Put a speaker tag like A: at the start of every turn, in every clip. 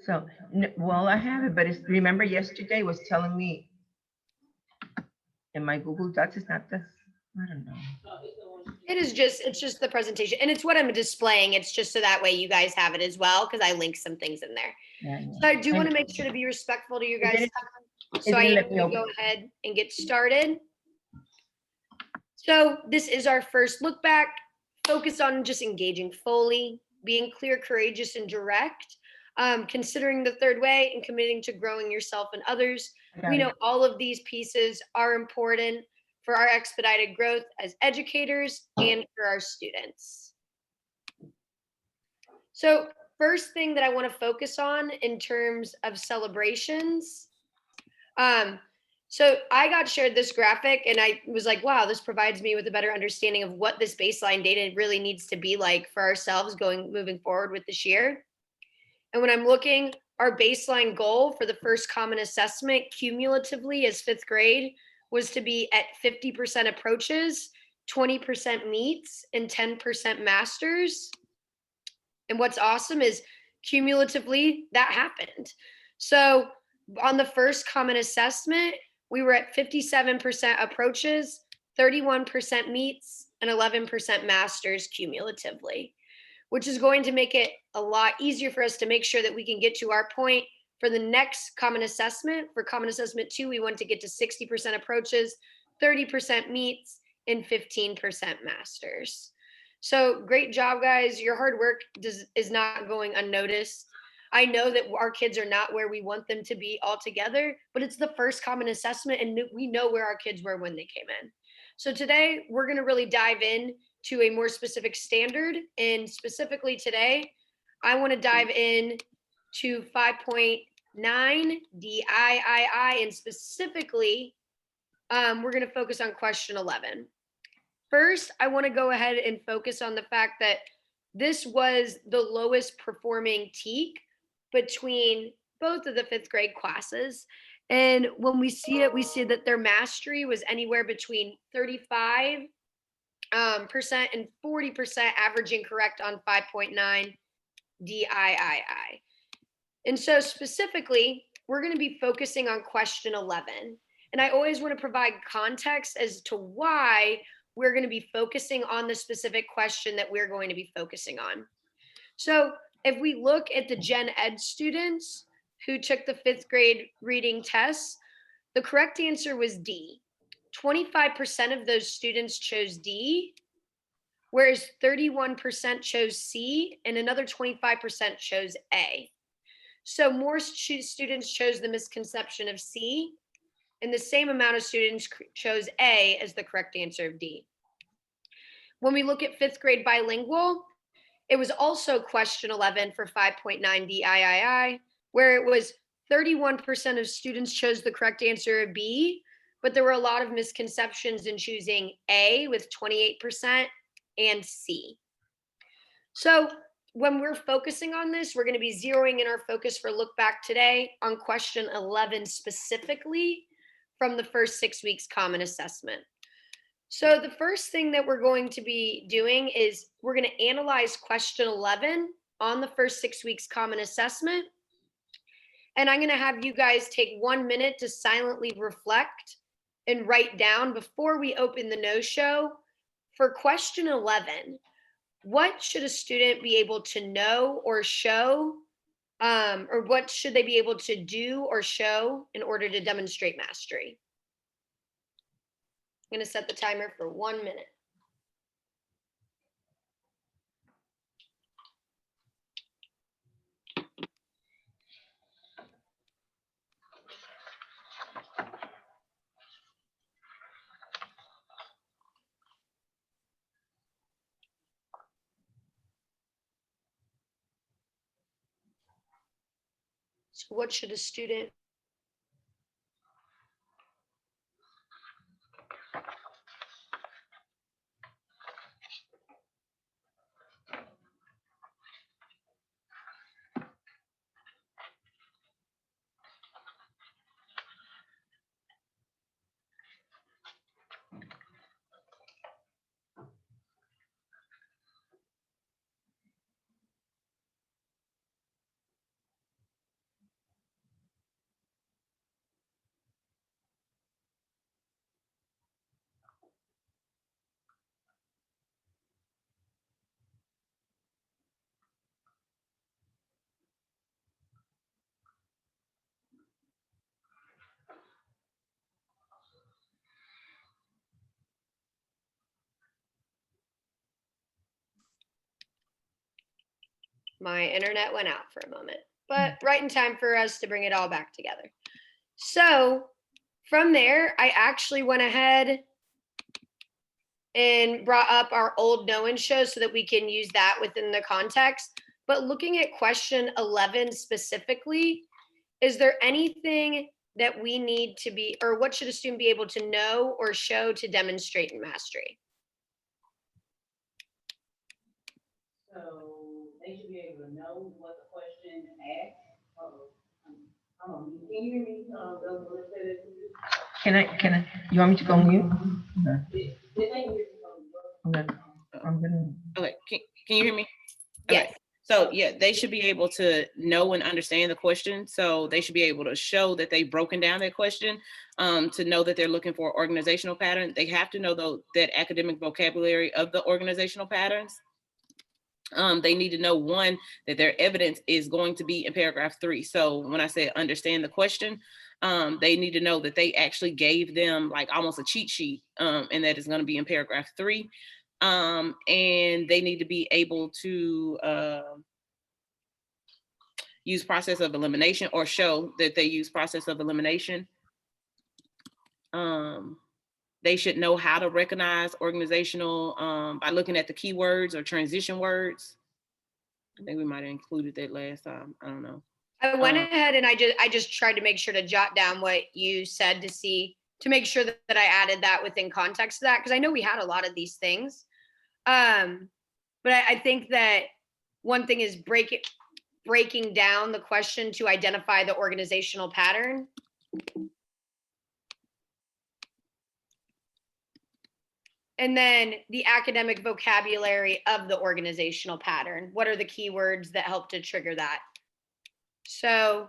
A: So, well, I have it, but it's, remember yesterday was telling me in my Google Docs, it's not this, I don't know.
B: It's just the presentation, and it's what I'm displaying. It's just so that way you guys have it as well, because I link some things in there.
A: Yeah,
B: So I do want to make sure to be respectful to you guys' time. So I am going to go ahead and get started. So this is our first look back. Focus on just engaging fully, being clear, courageous, and direct, considering the third way, and committing to growing yourself and others. We know all of these pieces are important for our expedited growth as educators and for our students. So first thing that I want to focus on in terms of celebrations, so I got shared this graphic and I was like, wow, this provides me with a better understanding of what this baseline data really needs to be like for ourselves moving forward with this year. And when I'm looking, our baseline goal for the first common assessment cumulatively as 5th grade was to be at 50% approaches, 20% meets, and 10% masters. And what's awesome is cumulatively that happened. So on the first common assessment, we were at 57% approaches, 31% meets, and 11% masters cumulatively, which is going to make it a lot easier for us to make sure that we can get to our point for the next common assessment. For common assessment 2, we want to get to 60% approaches, 30% meets, and 15% masters. So great job, guys. Your hard work is not going unnoticed. I know that our kids are not where we want them to be altogether, but it's the first common assessment and we know where our kids were when they came in. So today we're going to really dive in to a more specific standard. And specifically today, I want to dive in to 5.9 DIII, and specifically, we're going to focus on question 11. First, I want to go ahead and focus on the fact that this was the lowest performing TEK between both of the 5th grade classes. And when we see it, we see that their mastery was anywhere between 35% and 40% averaging correct on 5.9 DIII. And so specifically, we're going to be focusing on question 11. And I always want to provide context as to why we're going to be focusing on the specific question that we're going to be focusing on. So if we look at the Gen Ed students who took the 5th grade reading tests, the correct answer was D. 25% of those students chose D, whereas 31% chose C and another 25% chose A. So more students chose the misconception of C, and the same amount of students chose A as the correct answer of D. When we look at 5th grade bilingual, it was also question 11 for 5.9 DIII, where it was 31% of students chose the correct answer of B, but there were a lot of misconceptions in choosing A with 28% and C. So when we're focusing on this, we're going to be zeroing in our focus for look back today on question 11 specifically from the first 6 weeks common assessment. So the first thing that we're going to be doing is we're going to analyze question 11 on the first 6 weeks common assessment. And I'm going to have you guys take 1 minute to silently reflect and write down before we open the no-show for question 11. What should a student be able to know or show, or what should they be able to do or show in order to demonstrate mastery? I'm going to set the timer for 1 minute. So what should a student My internet went out for a moment, but right in time for us to bring it all back together. So from there, I actually went ahead and brought up our old know-in show so that we can use that within the context. But looking at question 11 specifically, is there anything that we need to be, or what should a student be able to know or show to demonstrate in mastery?
C: So they should be able to know what the question asks. Can you hear me?
A: Can I, you want me to go mute?
C: Did they hear me?
A: I'm gonna.
D: Okay, can you hear me?
B: Yes.
D: Okay. So yeah, they should be able to know and understand the question. So they should be able to show that they've broken down that question, to know that they're looking for an organizational pattern. They have to know though that academic vocabulary of the organizational patterns. They need to know, one, that their evidence is going to be in paragraph 3. So when I say understand the question, they need to know that they actually gave them like almost a cheat sheet, and that is going to be in paragraph 3. And they need to be able to use process of elimination or show that they use process of elimination. They should know how to recognize organizational by looking at the keywords or transition words. I think we might have included that last time. I don't know.
B: I went ahead and I just tried to make sure to jot down what you said to make sure that I added that within context to that, because I know we had a lot of these things. But I think that one thing is breaking down the question to identify the organizational pattern. And then the academic vocabulary of the organizational pattern. What are the keywords that help to trigger that? So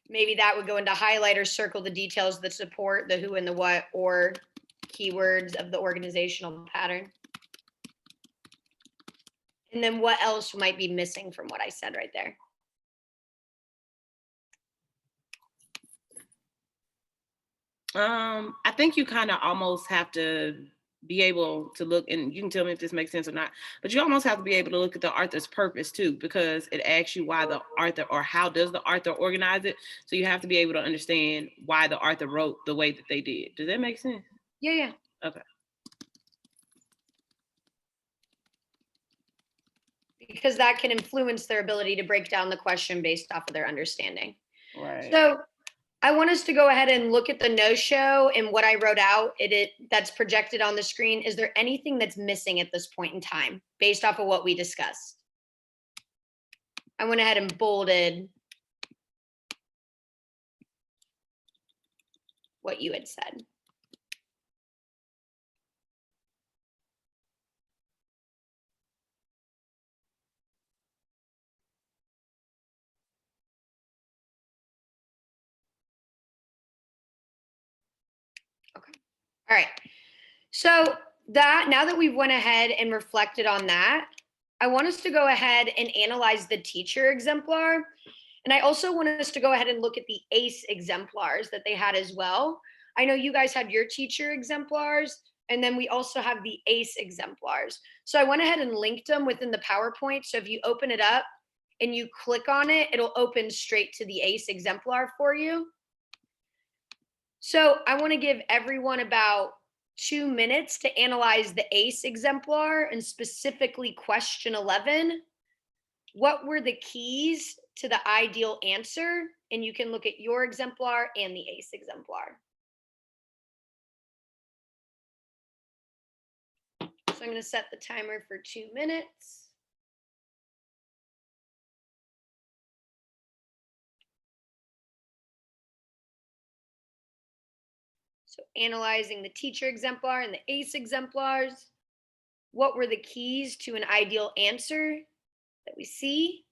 B: maybe that would go into highlight or circle the details that support the who and the what, or keywords of the organizational pattern. And then what else might be missing from what I said right there?
D: I think you kind of almost have to be able to look, and you can tell me if this makes sense or not, but you almost have to be able to look at the author's purpose too, because it asks you why the author, or how does the author organize it. So you have to be able to understand why the author wrote the way that they did. Does that make sense?
B: Yeah.
D: Okay.
B: Because that can influence their ability to break down the question based off of their understanding.
D: Right.
B: So I want us to go ahead and look at the no-show and what I wrote out that's projected on the screen. Is there anything that's missing at this point in time based off of what we discussed? I went ahead and bolded what you had said. Okay. All right. So now that we've went ahead and reflected on that, I want us to go ahead and analyze the teacher exemplar. And I also want us to go ahead and look at the ACE exemplars that they had as well. I know you guys had your teacher exemplars, and then we also have the ACE exemplars. So I went ahead and linked them within the PowerPoint. So if you open it up and you click on it, it'll open straight to the ACE exemplar for you. So I want to give everyone about 2 minutes to analyze the ACE exemplar, and specifically question 11. What were the keys to the ideal answer? And you can look at your exemplar and the ACE exemplar. So I'm going to set the timer for 2 minutes. So analyzing the teacher exemplar and the ACE exemplars. What were the keys to an ideal answer that we see?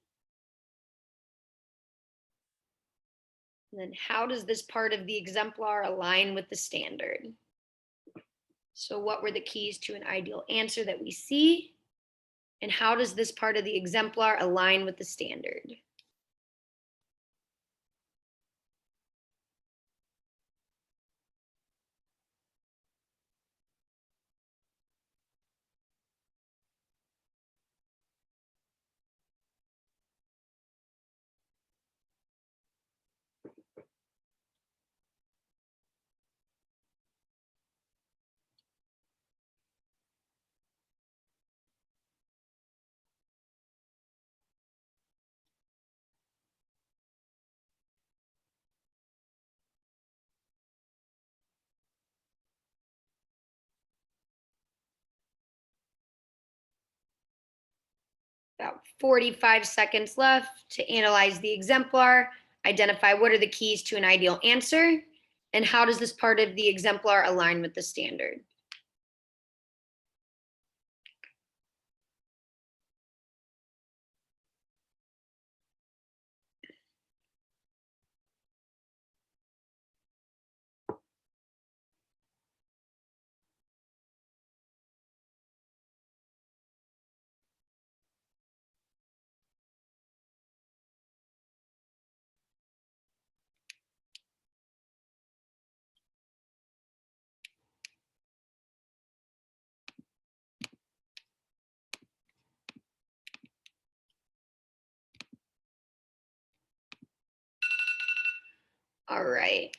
B: And then how does this part of the exemplar align with the standard? So what were the keys to an ideal answer that we see? And how does this part of the exemplar align with the standard? about 45 seconds left to analyze the exemplar, identify what are the keys to an ideal answer, and how does this part of the exemplar align with the standard? All right.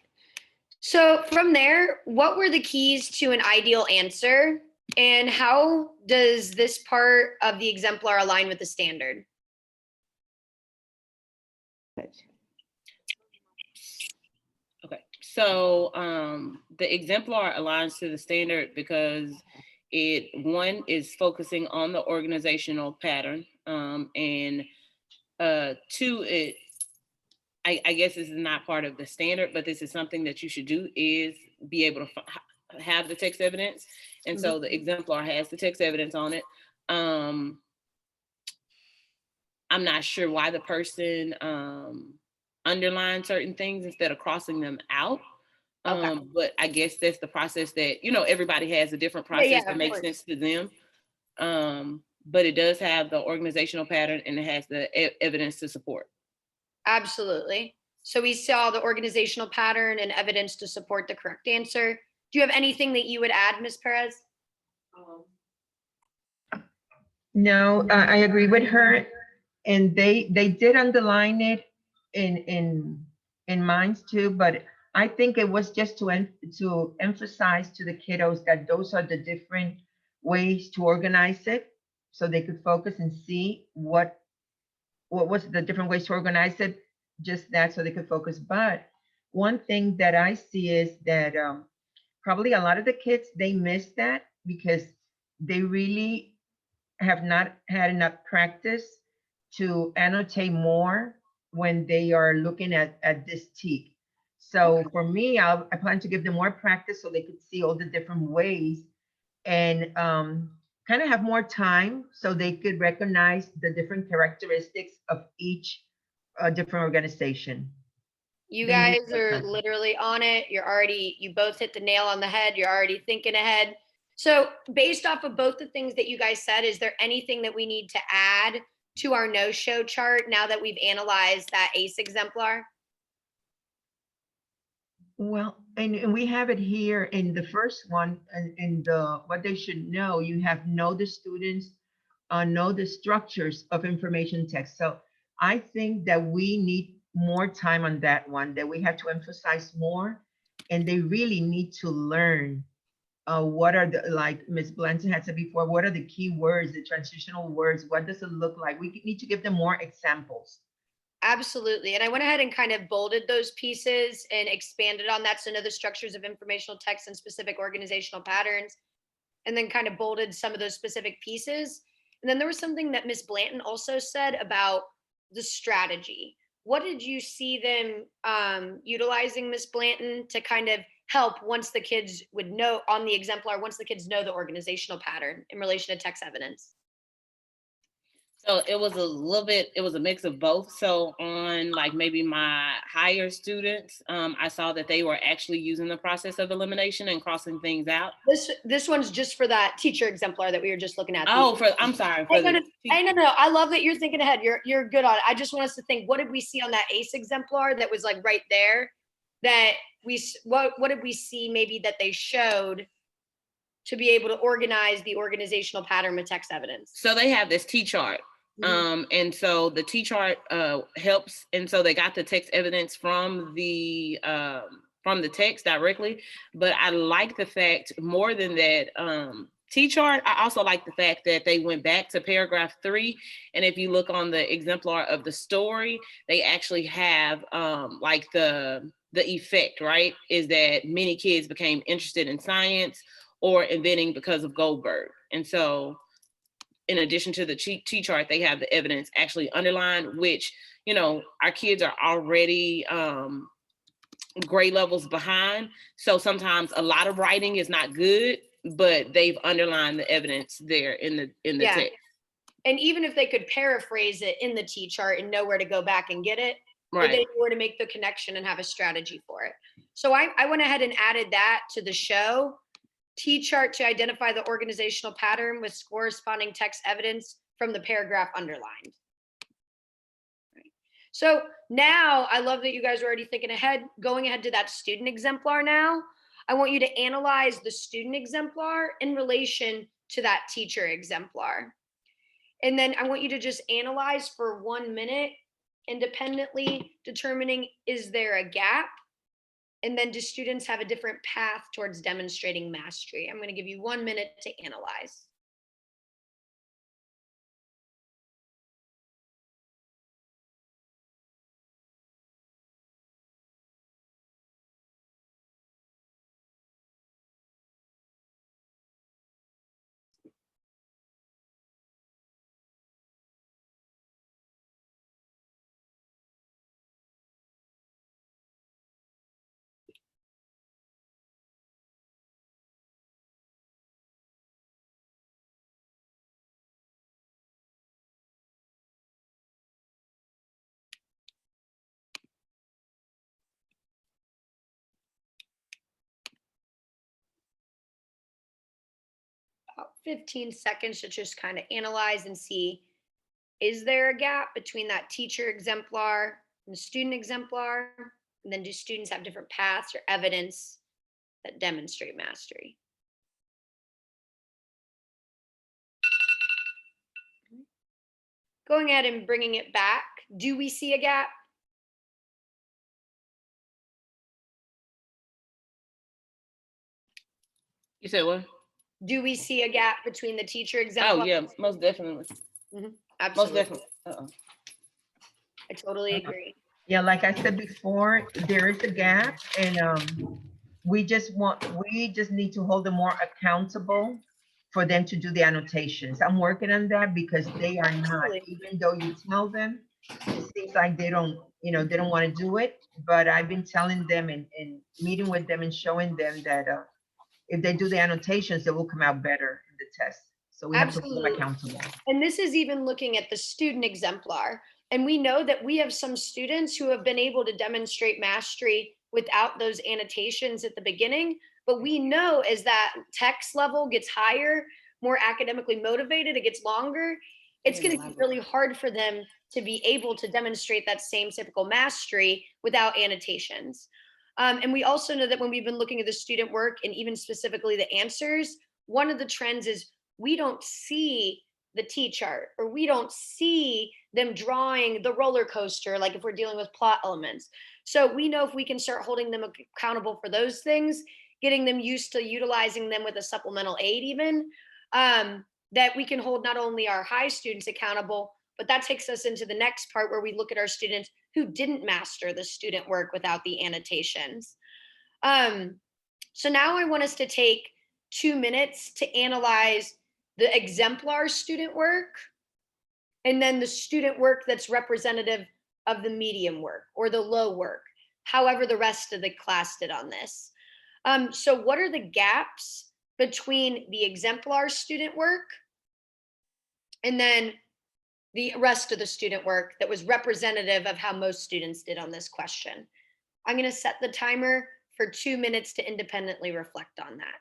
B: So from there, what were the keys to an ideal answer? And how does this part of the exemplar align with the standard?
D: Okay, so the exemplar aligns to the standard because one is focusing on the organizational pattern, and two, I guess this is not part of the standard, but this is something that you should do, is be able to have the text evidence. And so the exemplar has the text evidence on it. I'm not sure why the person underlined certain things instead of crossing them out.
B: Okay.
D: But I guess that's the process that, everybody has a different process that makes sense to them. But it does have the organizational pattern and it has the evidence to support.
B: Absolutely. So we saw the organizational pattern and evidence to support the correct answer. Do you have anything that you would add, Ms. Perez?
A: No, I agree with her. And they did underline it in mine too, but I think it was just to emphasize to the kiddos that those are the different ways to organize it, so they could focus and see what was the different ways to organize it, just that, so they could focus. But one thing that I see is that probably a lot of the kids, they miss that because they really have not had enough practice to annotate more when they are looking at this TEAC. So for me, I plan to give them more practice so they could see all the different ways and kind of have more time so they could recognize the different characteristics of each different organization.
B: You
A: They need
B: guys
A: more
B: are
A: time.
B: literally on it. You both hit the nail on the head. You're already thinking ahead. So based off of both the things that you guys said, is there anything that we need to add to our no-show chart now that we've analyzed that ACE exemplar?
A: Well, and we have it here in the first one, and in the what they should know, you have know the students, know the structures of information text. So I think that we need more time on that one, that we have to emphasize more, and they really need to learn what are the, like Ms. Blanton had said before, what are the key words, the transitional words, what does it look like? We need to give them more examples.
B: Absolutely. And I went ahead and kind of bolded those pieces and expanded on that. So know the structures of informational text and specific organizational patterns, and then kind of bolded some of those specific pieces. And then there was something that Ms. Blanton also said about the strategy. What did you see them utilizing, Ms. Blanton, to kind of help once the kids would know on the exemplar, once the kids know the organizational pattern in relation to text evidence?
D: So it was a mix of both. So on like maybe my higher students, I saw that they were actually using the process of elimination and crossing things out.
B: This one's just for that teacher exemplar that we were just looking at.
D: Oh, I'm sorry.
B: No. I love that you're thinking ahead. You're good on it. I just want us to think, what did we see on that ACE exemplar that was like right there? What did we see maybe that they showed to be able to organize the organizational pattern with text evidence?
D: So they have this T-chart. And so the T-chart helps. And so they got the text evidence from the text directly. But I like the fact more than that, T-chart, I also like the fact that they went back to paragraph 3. And if you look on the exemplar of the story, they actually have like the effect, right? Is that many kids became interested in science or inventing because of Goldberg. And so in addition to the T-chart, they have the evidence actually underlined, which, you know, our kids are already grade levels behind. So sometimes a lot of writing is not good, but they've underlined the evidence there in the
B: Yeah.
D: text.
B: And even if they could paraphrase it in the T-chart and know where to go back and get it,
D: Right.
B: they know where to make the connection and have a strategy for it. So I went ahead and added that to the show. T-chart to identify the organizational pattern with corresponding text evidence from the paragraph underlined. So now I love that you guys are already thinking ahead, going ahead to that student exemplar now. I want you to analyze the student exemplar in relation to that teacher exemplar. And then I want you to just analyze for 1 minute, independently determining, is there a gap? And then do students have a different path towards demonstrating mastery? I'm going to give you 1 minute to analyze. About 15 seconds to just kind of analyze and see, is there a gap between that teacher exemplar and the student exemplar? And then do students have different paths or evidence that demonstrate mastery? Going ahead and bringing it back, do we see a gap?
D: You said what?
B: Do we see a gap between the teacher exemplar?
D: Oh yeah, most definitely. Most
B: Absolutely.
D: definitely.
B: I totally agree.
A: Yeah, like I said before, there is a gap, and we just need to hold them more accountable for them to do the annotations. I'm working on that because they are not,
B: Absolutely.
A: even though you tell them, it seems like they don't want to do it. But I've been telling them and meeting with them and showing them that if they do the annotations, they will come out better in the test. So we have to hold them
B: Absolutely.
A: accountable.
B: And this is even looking at the student exemplar. And we know that we have some students who have been able to demonstrate mastery without those annotations at the beginning. But we know as that text level gets higher, more academically motivated, it gets longer, it's going to be really hard for them to be able to demonstrate that same typical mastery without annotations. And we also know that when we've been looking at the student work and even specifically the answers, one of the trends is we don't see the T-chart, or we don't see them drawing the roller coaster, like if we're dealing with plot elements. So we know if we can start holding them accountable for those things, getting them used to utilizing them with a supplemental aid even, that we can hold not only our high students accountable, but that takes us into the next part where we look at our students who didn't master the student work without the annotations. So now I want us to take 2 minutes to analyze the exemplar student work and then the student work that's representative of the medium work or the low work, however the rest of the class did on this. So what are the gaps between the exemplar student work and then the rest of the student work that was representative of how most students did on this question? I'm going to set the timer for 2 minutes to independently reflect on that.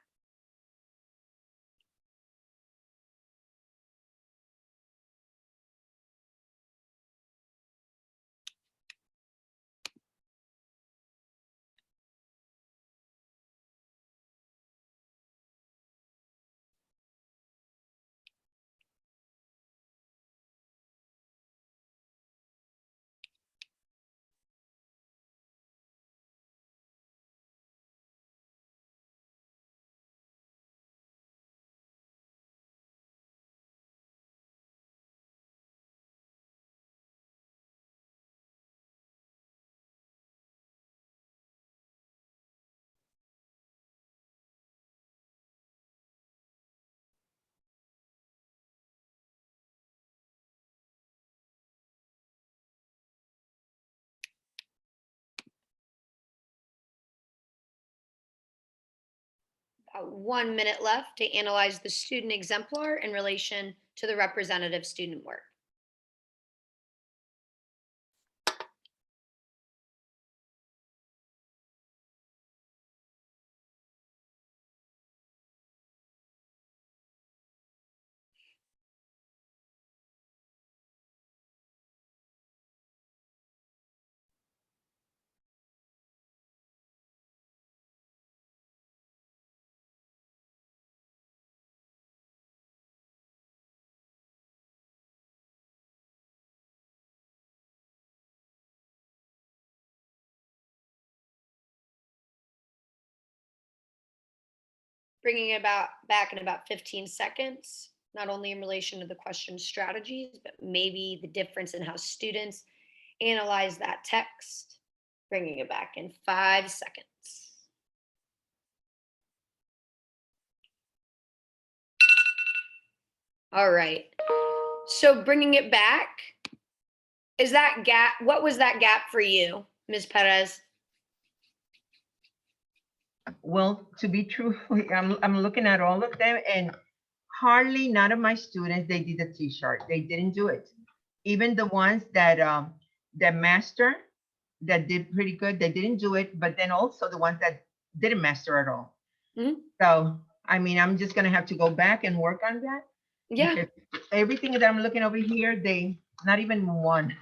B: about 1 minute left to analyze the student exemplar in relation to the representative student work. Bringing it back in about 15 seconds, not only in relation to the question strategies, but maybe the difference in how students analyze that text. Bringing it back in 5 seconds. All right. So bringing it back, is that gap, what was that gap for you, Ms. Perez?
A: Well, to be truthful, I'm looking at all of them, and hardly none of my students, they did the T-chart. They didn't do it. Even the ones that master, that did pretty good, they didn't do it. But then also the ones that didn't master at all.
B: Mhm.
A: So I mean, I'm just gonna have to go back and work on that.
B: Yeah.
A: Because everything that I'm looking over here, they not even one.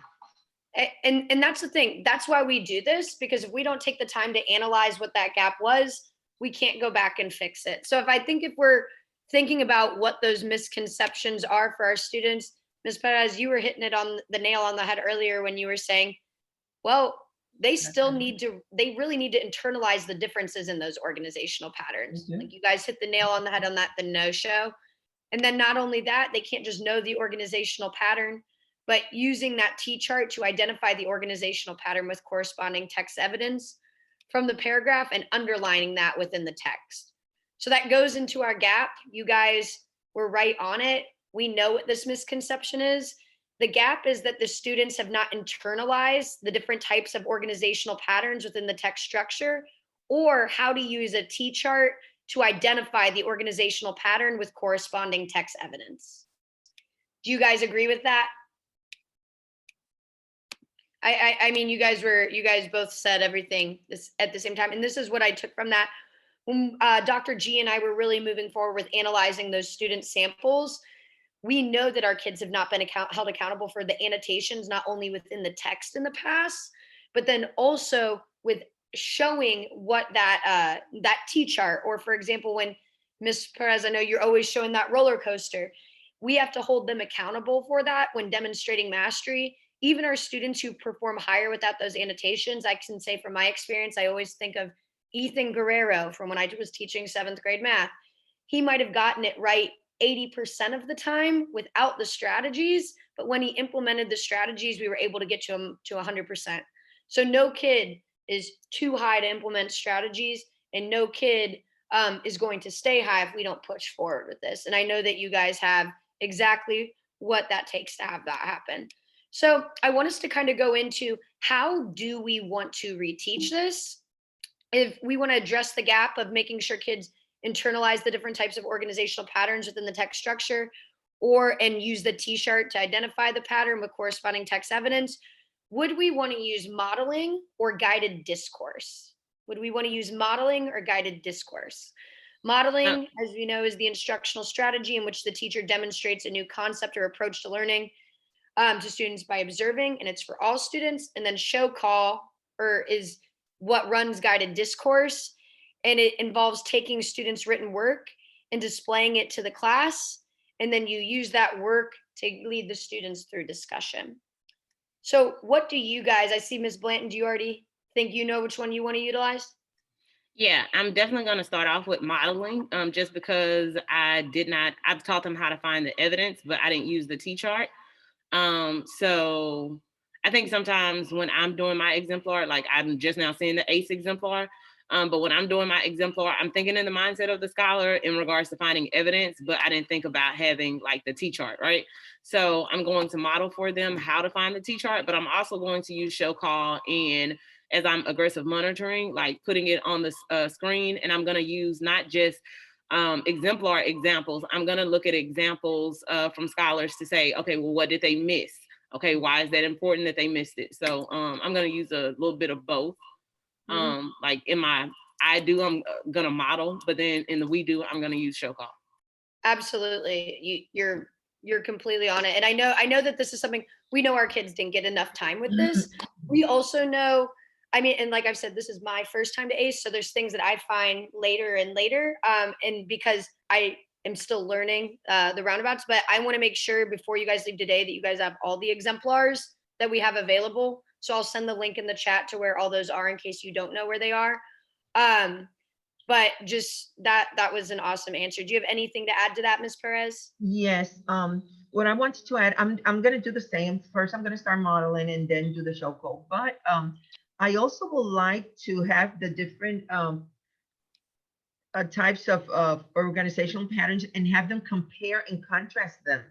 B: And that's the thing. That's why we do this, because if we don't take the time to analyze what that gap was, we can't go back and fix it. So if we're thinking about what those misconceptions are for our students, Ms. Perez, you were hitting it on the nail on the head earlier when you were saying, well, they really need to internalize the differences in those organizational patterns.
A: Mhm.
B: Like you guys hit the nail on the head on that, the no-show. And then not only that, they can't just know the organizational pattern, but using that T-chart to identify the organizational pattern with corresponding text evidence from the paragraph and underlining that within the text. So that goes into our gap. You guys were right on it. We know what this misconception is. The gap is that the students have not internalized the different types of organizational patterns within the text structure, or how to use a T-chart to identify the organizational pattern with corresponding text evidence. Do you guys agree with that? I mean, you guys both said everything at the same time. And this is what I took from that. When Dr. G and I were really moving forward with analyzing those student samples, we know that our kids have not been held accountable for the annotations, not only within the text in the past, but then also with showing what that T-chart, or for example, when Ms. Perez, I know you're always showing that roller coaster. We have to hold them accountable for that when demonstrating mastery. Even our students who perform higher without those annotations, I can say from my experience, I always think of Ethan Guerrero from when I was teaching 7th grade math. He might have gotten it right 80% of the time without the strategies, but when he implemented the strategies, we were able to get to him to 100%. So no kid is too high to implement strategies, and no kid is going to stay high if we don't push forward with this. And I know that you guys have exactly what that takes to have that happen. So I want us to kind of go into, how do we want to reteach this? If we want to address the gap of making sure kids internalize the different types of organizational patterns within the text structure, and use the T-chart to identify the pattern with corresponding text evidence, would we want to use modeling or guided discourse? Would we want to use modeling or guided discourse? Modeling, as we know, is the instructional strategy in which the teacher demonstrates a new concept or approach to learning to students by observing, and it's for all students. And then show call, is what runs guided discourse, and it involves taking students' written work and displaying it to the class, and then you use that work to lead the students through discussion. So what do you guys, I see Ms. Blanton, do you already think you know which one you want to utilize?
D: Yeah, I'm definitely going to start off with modeling, just because I've taught them how to find the evidence, but I didn't use the T-chart. So I think sometimes when I'm doing my exemplar, like I'm just now seeing the ACE exemplar, but when I'm doing my exemplar, I'm thinking in the mindset of the scholar in regards to finding evidence, but I didn't think about having like the T-chart, right? So I'm going to model for them how to find the T-chart, but I'm also going to use show call and as I'm aggressive monitoring, like putting it on the screen. And I'm going to use not just exemplar examples. I'm going to look at examples from scholars to say, okay, well, what did they miss? Okay, why is that important that they missed it? So I'm going to use a little bit of both. Like in my I do, I'm going to model, but then in the we do, I'm going to use show call.
B: Absolutely. You're completely on it. And I know that this is something we know our kids didn't get enough time with this. We also know, I mean, and like I've said, this is my first time to ACE. So there's things that I find later and later. And because I am still learning the roundabouts, but I want to make sure before you guys leave today that you guys have all the exemplars that we have available. So I'll send the link in the chat to where all those are in case you don't know where they are. But just that was an awesome answer. Do you have anything to add to that, Ms. Perez?
A: Yes. What I wanted to add, I'm going to do the same. First, I'm going to start modeling and then do the show code. But I also would like to have the different types of organizational patterns and have them compare and contrast them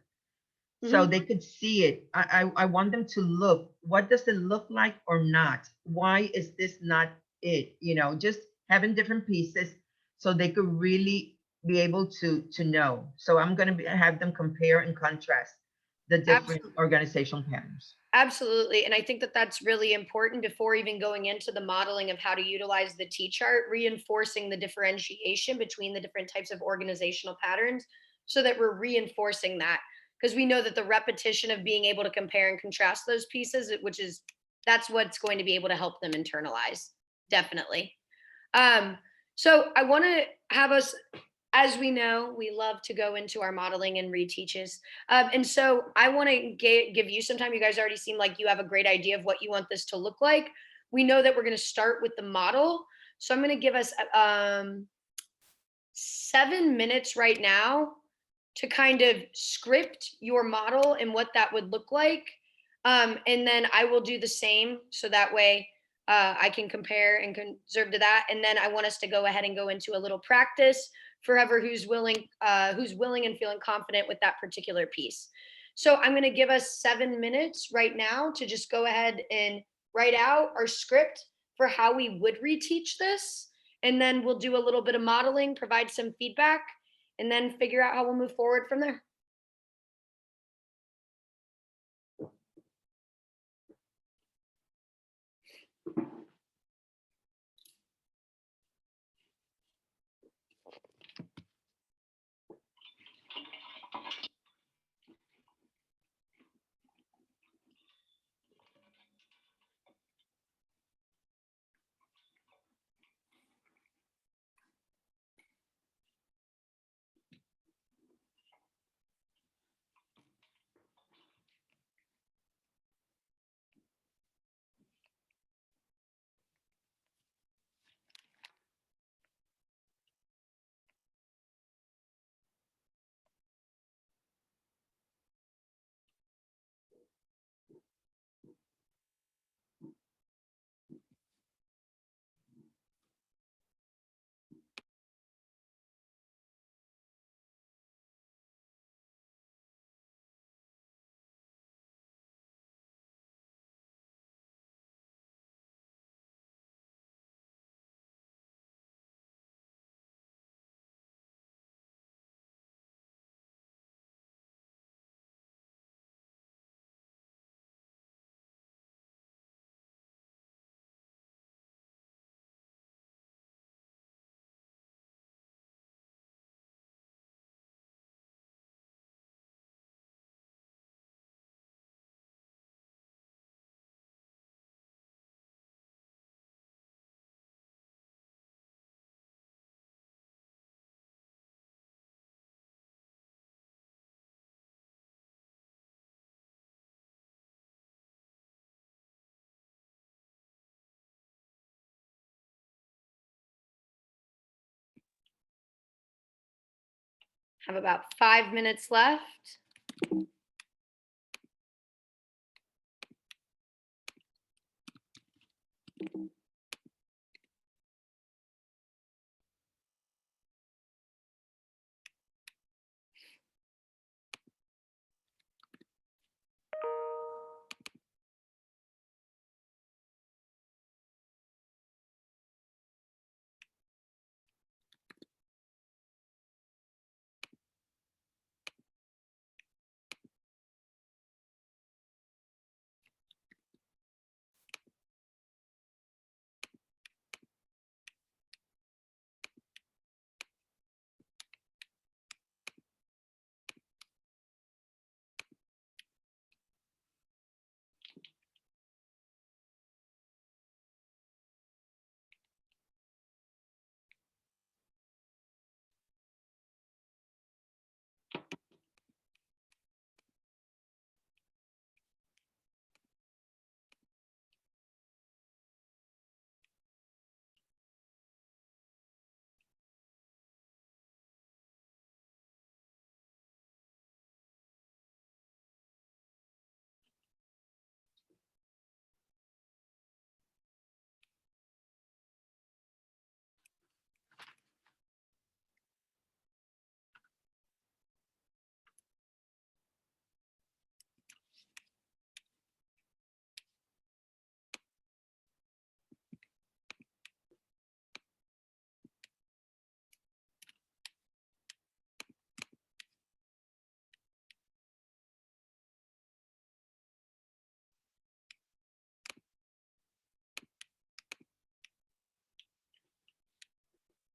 A: so they could see it. I want them to look. What does it look like or not? Why is this not it? You know, just having different pieces so they could really be able to know. So I'm going to have them compare and contrast the different organizational patterns.
B: Absolutely. And I think that that's really important before even going into the modeling of how to utilize the T-chart, reinforcing the differentiation between the different types of organizational patterns so that we're reinforcing that. Because we know that the repetition of being able to compare and contrast those pieces, that's what's going to be able to help them internalize. Definitely. So I want to have us, as we know, we love to go into our modeling and reteaches. And so I want to give you some time. You guys already seem like you have a great idea of what you want this to look like. We know that we're going to start with the model. So I'm going to give us 7 minutes right now to kind of script your model and what that would look like. And then I will do the same. So that way I can compare and conserve to that. And then I want us to go ahead and go into a little practice for whoever who's willing and feeling confident with that particular piece. So I'm going to give us 7 minutes right now to just go ahead and write out our script for how we would reteach this. And then we'll do a little bit of modeling, provide some feedback, and then figure out how we'll move forward from there. Have about 5 minutes left.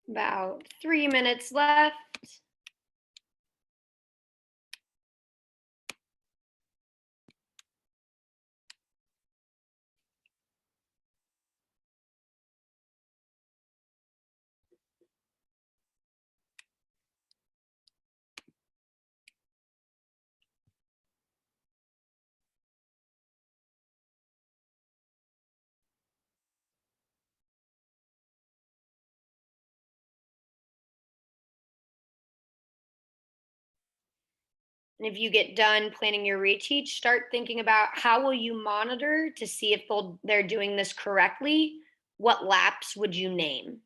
B: About 3 minutes left. And if you get done planning your reteach, start thinking about how will you monitor to see if they're doing this correctly? What laps would you name?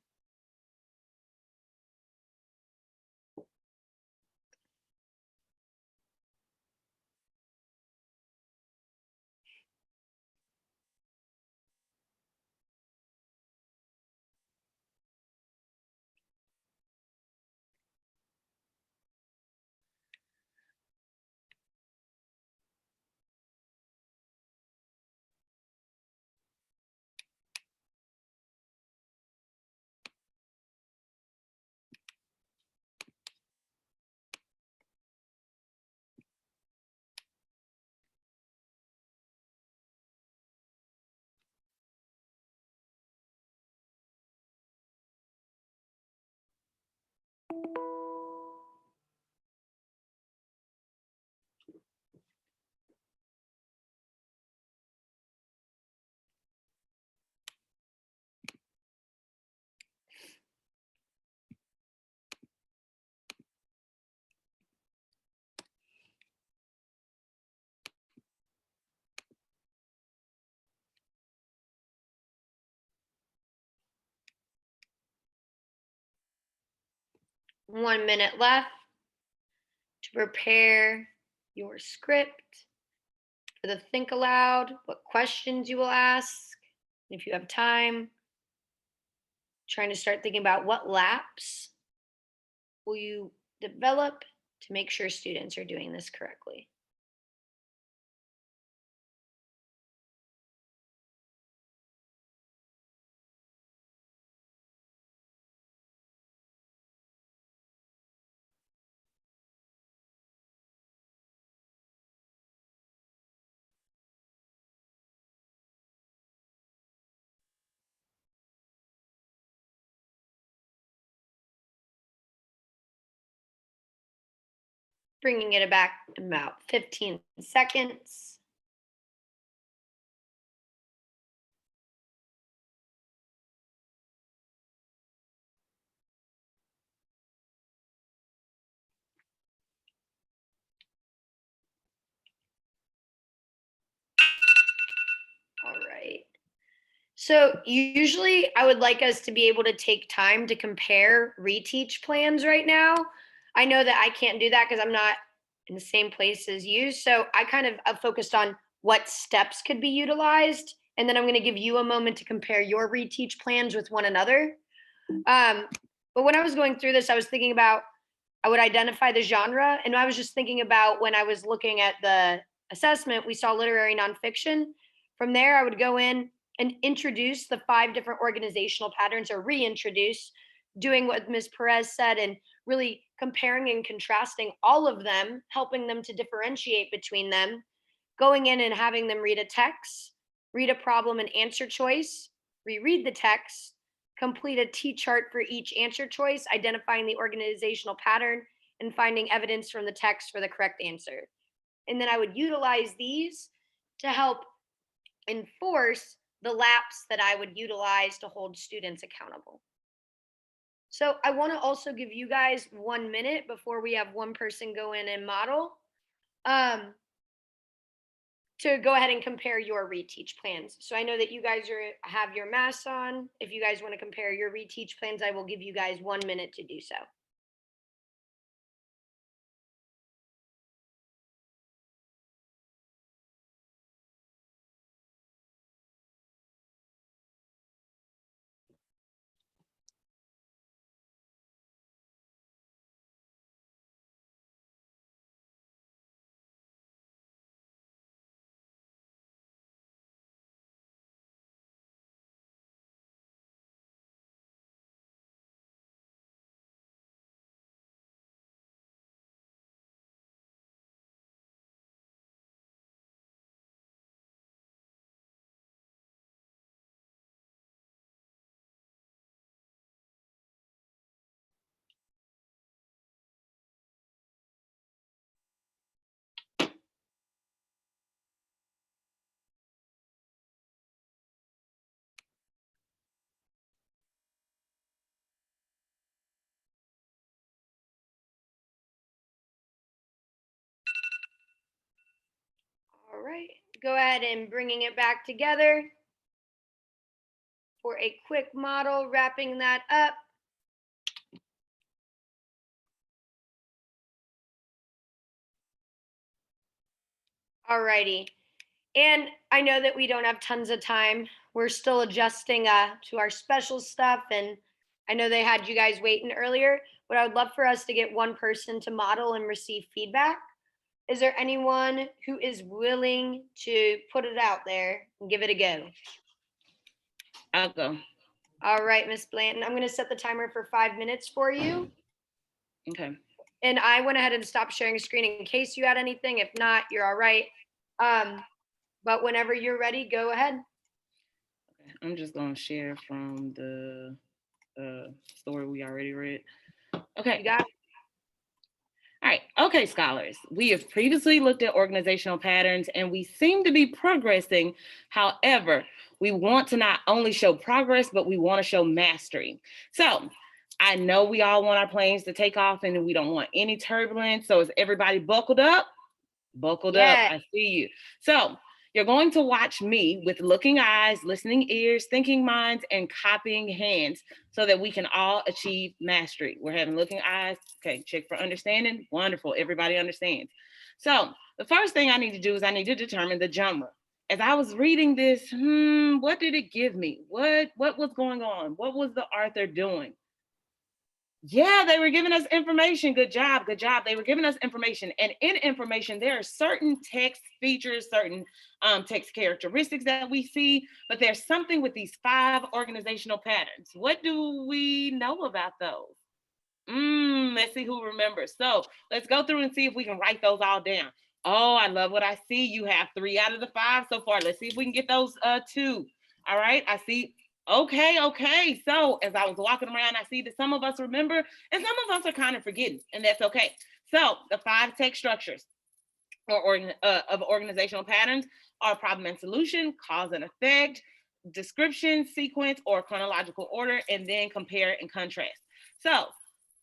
B: One minute left to prepare your script for the think aloud, what questions you will ask. If you have time, trying to start thinking about what laps will you develop to make sure students are doing this correctly. Bringing it back in about 15 seconds. All right. So usually I would like us to be able to take time to compare reteach plans right now. I know that I can't do that because I'm not in the same place as you. So I kind of focused on what steps could be utilized. And then I'm going to give you a moment to compare your reteach plans with one another. But when I was going through this, I was thinking about, I would identify the genre. And I was just thinking about when I was looking at the assessment, we saw literary nonfiction. From there, I would go in and introduce the 5 different organizational patterns, or reintroduce, doing what Ms. Perez said and really comparing and contrasting all of them, helping them to differentiate between them, going in and having them read a text, read a problem and answer choice, reread the text, complete a T-chart for each answer choice, identifying the organizational pattern and finding evidence from the text for the correct answer. And then I would utilize these to help enforce the laps that I would utilize to hold students accountable. So I want to also give you guys 1 minute before we have one person go in and model, to go ahead and compare your reteach plans. So I know that you guys have your masks on. If you guys want to compare your reteach plans, I will give you guys 1 minute to do so. All right, go ahead and bringing it back together for a quick model, wrapping that up. All righty. And I know that we don't have tons of time. We're still adjusting to our special stuff. And I know they had you guys waiting earlier, but I would love for us to get one person to model and receive feedback. Is there anyone who is willing to put it out there and give it a go?
D: I'll go.
B: All right, Miss Blanton, I'm going to set the timer for 5 minutes for you.
D: Okay.
B: And I went ahead and stopped sharing a screen in case you had anything. If not, you're all right. But whenever you're ready, go ahead.
D: Okay. I'm just going to share from the story we already read. Okay.
B: You got it.
D: All right. Okay, scholars. We have previously looked at organizational patterns and we seem to be progressing. However, we want to not only show progress, but we want to show mastery. So I know we all want our planes to take off and we don't want any turbulence. So is everybody buckled up? Buckled up. I see you. So you're going to watch me with looking eyes, listening ears, thinking minds, and copying hands so that we can all achieve mastery. We're having looking eyes. Okay, check for understanding. Wonderful. Everybody understands. So the first thing I need to do is I need to determine the genre. As I was reading this, what did it give me? What was going on? What was the author doing? Yeah, they were giving us information. Good job. Good job. They were giving us information. And in information, there are certain text features, certain text characteristics that we see, but there's something with these 5 organizational patterns. What do we know about those? Let's see who remembers. So let's go through and see if we can write those all down. Oh, I love what I see. You have 3 out of the 5 so far. Let's see if we can get those 2. All right, I see. Okay. So as I was walking around, I see that some of us remember and some of us are kind of forgetting, and that's okay. So the 5 text structures of organizational patterns are problem and solution, cause and effect, description, sequence, or chronological order, and then compare and contrast. So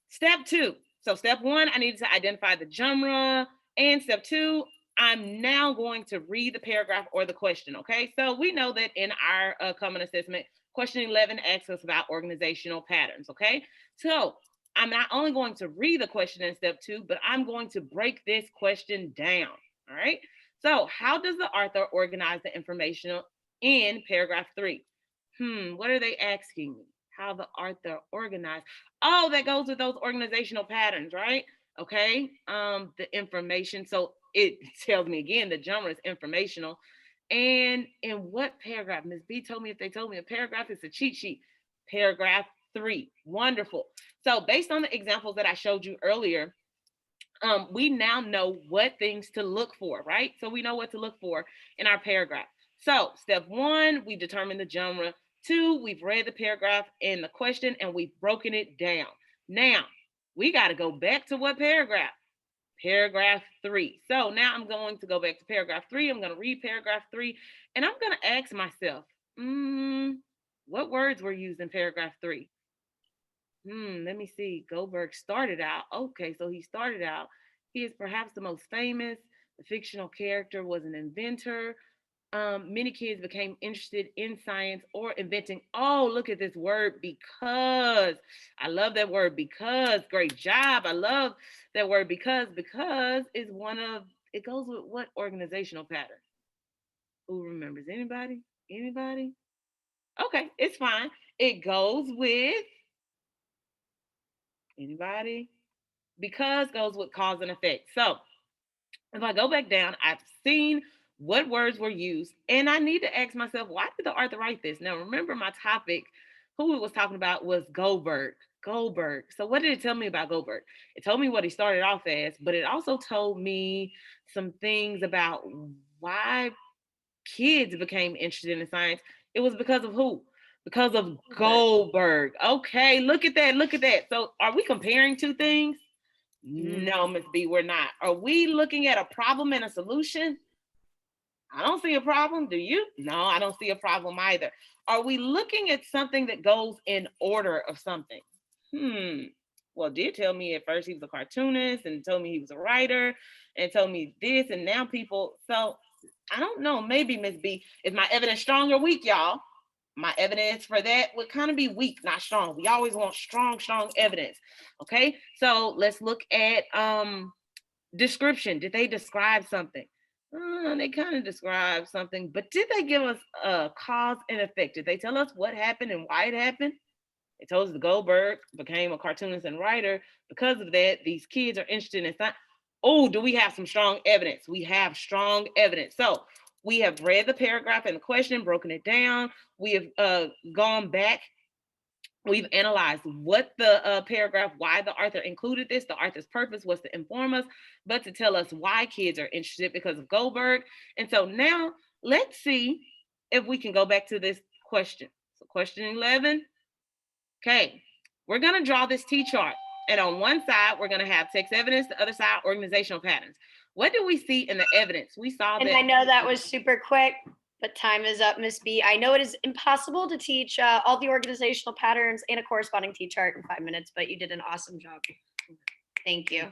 D: step 2. So step 1, I needed to identify the genre, and step 2, I'm now going to read the paragraph or the question, okay? So we know that in our common assessment, question 11 asks us about organizational patterns, okay? So I'm not only going to read the question in step 2, but I'm going to break this question down, all right? So how does the author organize the information in paragraph 3? What are they asking me? How the author organized? Oh, that goes with those organizational patterns, right? Okay, the information. So it tells me again, the genre is informational. And in what paragraph? Ms. B told me if they told me a paragraph, it's a cheat sheet. Paragraph 3. Wonderful. So based on the examples that I showed you earlier, we now know what things to look for, right? So we know what to look for in our paragraph. So step 1, we determine the genre. 2, we've read the paragraph and the question and we've broken it down. Now we got to go back to what paragraph? Paragraph 3. So now I'm going to go back to paragraph 3. I'm going to read paragraph 3 and I'm going to ask myself, what words were used in paragraph 3? Let me see. Goldberg started out. Okay, so he started out. He is perhaps the most famous. The fictional character was an inventor. Many kids became interested in science or inventing. Oh, look at this word, because. I love that word, because. Great job. I love that word, because. Because is one of, it goes with what organizational pattern? Who remembers? Anybody? Anybody? Okay, it's fine. It goes with, anybody? Because goes with cause and effect. So if I go back down, I've seen what words were used, and I need to ask myself, why did the author write this? Now, remember my topic, who we was talking about was Goldberg. Goldberg. So what did it tell me about Goldberg? It told me what he started off as, but it also told me some things about why kids became interested in science. It was because of who? Because of Goldberg. Okay, look at that. Look at that. So are we comparing 2 things? No, Ms. B, we're not. Are we looking at a problem and a solution? I don't see a problem. Do you? No, I don't see a problem either. Are we looking at something that goes in order of something? Well, did tell me at first he was a cartoonist and told me he was a writer and told me this, and now people, so I don't know, maybe Miss B, is my evidence strong or weak, y'all? My evidence for that would kind of be weak, not strong. We always want strong evidence. Okay, so let's look at description. Did they describe something? They kind of described something, but did they give us a cause and effect? Did they tell us what happened and why it happened? They told us that Goldberg became a cartoonist and writer. Because of that, these kids are interested in science. Oh, do we have some strong evidence? We have strong evidence. So we have read the paragraph and the question, broken it down. We have gone back. We've analyzed what the paragraph, why the author included this. The author's purpose was to inform us, but to tell us why kids are interested because of Goldberg. And so now let's see if we can go back to this question. So question 11. Okay, we're going to draw this T-chart. And on one side, we're going to have text evidence, the other side, organizational patterns. What do we see in the evidence? We saw
B: And
D: that.
B: I know that was super quick, but time is up, Miss B. I know it is impossible to teach all the organizational patterns and a corresponding T-chart in 5 minutes, but you did an awesome job. Thank you.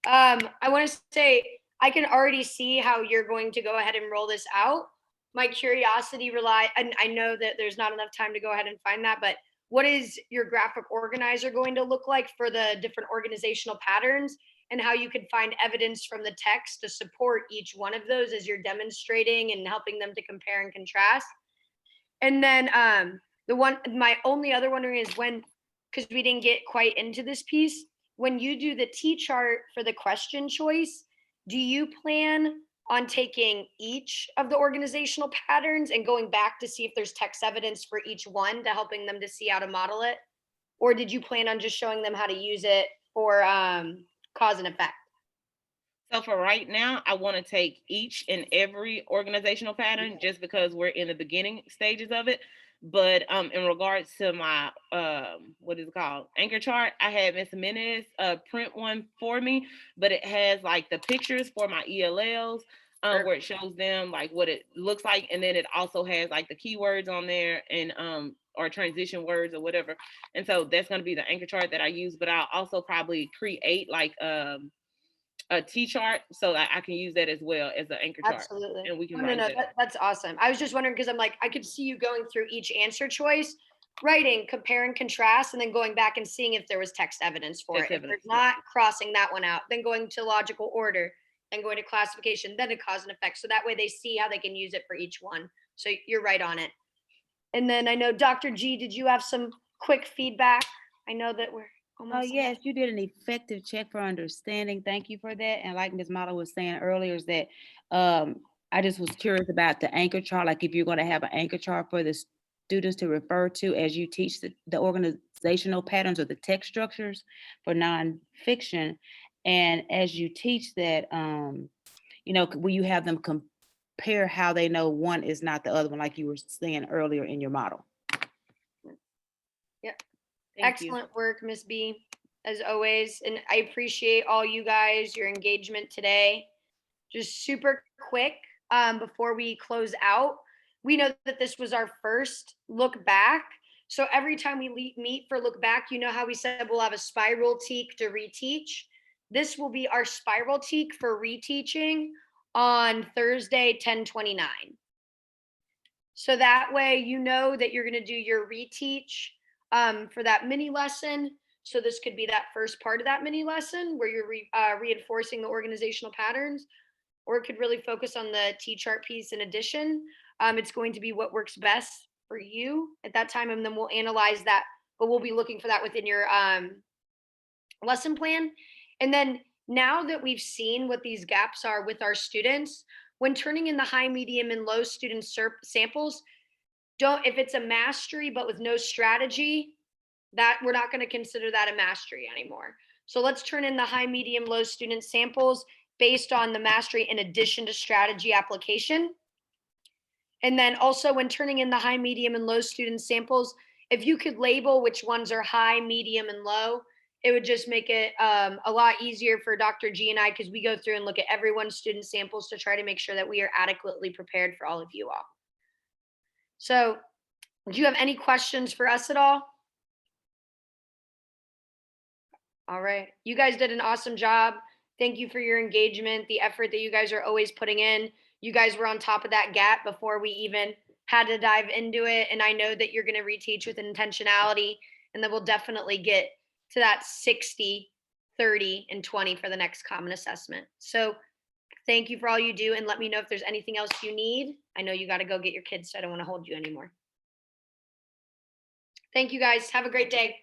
B: I want to say, I can already see how you're going to go ahead and roll this out. My curiosity and I know that there's not enough time to go ahead and find that, but what is your graphic organizer going to look like for the different organizational patterns, and how you can find evidence from the text to support each one of those as you're demonstrating and helping them to compare and contrast? And then my only other wondering is because we didn't get quite into this piece, when you do the T-chart for the question choice, do you plan on taking each of the organizational patterns and going back to see if there's text evidence for each one to helping them to see how to model it? Or did you plan on just showing them how to use it for cause and effect?
D: So for right now, I want to take each and every organizational pattern just because we're in the beginning stages of it. But in regards to my, what is it called, anchor chart, I had Ms. Jimenez print one for me, but it has like the pictures for my ELLs where it shows them like what it looks like. And then it also has like the keywords on there and or transition words or whatever. And so that's going to be the anchor chart that I use, but I'll also probably create like a T-chart so that I can use that as well as an anchor chart.
B: Absolutely.
D: And we can
B: No, that's awesome. I was just wondering because I'm like, I could see you going through each answer choice, writing, compare and contrast, and then going back and seeing if there was text evidence for
D: Text
B: it.
D: evidence,
B: If there's not, crossing that one out, then going to logical order, then going to classification, then to cause and effect. So that way they see how they can use it for each one. So you're right on it. And then I know Dr. G, did you have some quick feedback? I know that we're
E: Oh,
B: almost.
E: yes, you did an effective check for understanding. Thank you for that. And like Ms. Mockle was saying earlier, is that I just was curious about the anchor chart, like if you're going to have an anchor chart for the students to refer to as you teach the organizational patterns or the text structures for nonfiction. And as you teach that, will you have them compare how they know one is not the other one, like you were saying earlier in your model?
B: Yep.
D: Thank
B: Excellent work, Miss B, as always. And I appreciate all you guys, your engagement today. Just super quick, before we close out, we know that this was our first look back. So every time we meet for look back, you know how we said we'll have a spiral teak to reteach. This will be our spiral teak for reteaching on Thursday, 10/29. So that way, you know that you're going to do your reteach for that mini lesson. So this could be that first part of that mini lesson where you're reinforcing the organizational patterns, or it could really focus on the T-chart piece in addition. It's going to be what works best for you at that time, and then we'll analyze that, but we'll be looking for that within your lesson plan. And then now that we've seen what these gaps are with our students, when turning in the high, medium, and low student samples, if it's a mastery but with no strategy, that we're not going to consider that a mastery anymore. So let's turn in the high, medium, low student samples based on the mastery in addition to strategy application. And then also when turning in the high, medium, and low student samples, if you could label which ones are high, medium, and low, it would just make it a lot easier for Dr. G and I, because we go through and look at everyone's student samples to try to make sure that we are adequately prepared for all of you all. So do you have any questions for us at all? All right. You guys did an awesome job. Thank you for your engagement, the effort that you guys are always putting in. you guys were on top of that gap before we even had to dive into it. And I know that you're going to reteach with intentionality, and then we'll definitely get to that 60, 30, and 20 for the next common assessment. So thank you for all you do, and let me know if there's anything else you need. I know you got to go get your kids, so I don't want to hold you anymore. Thank you guys. Have a great day.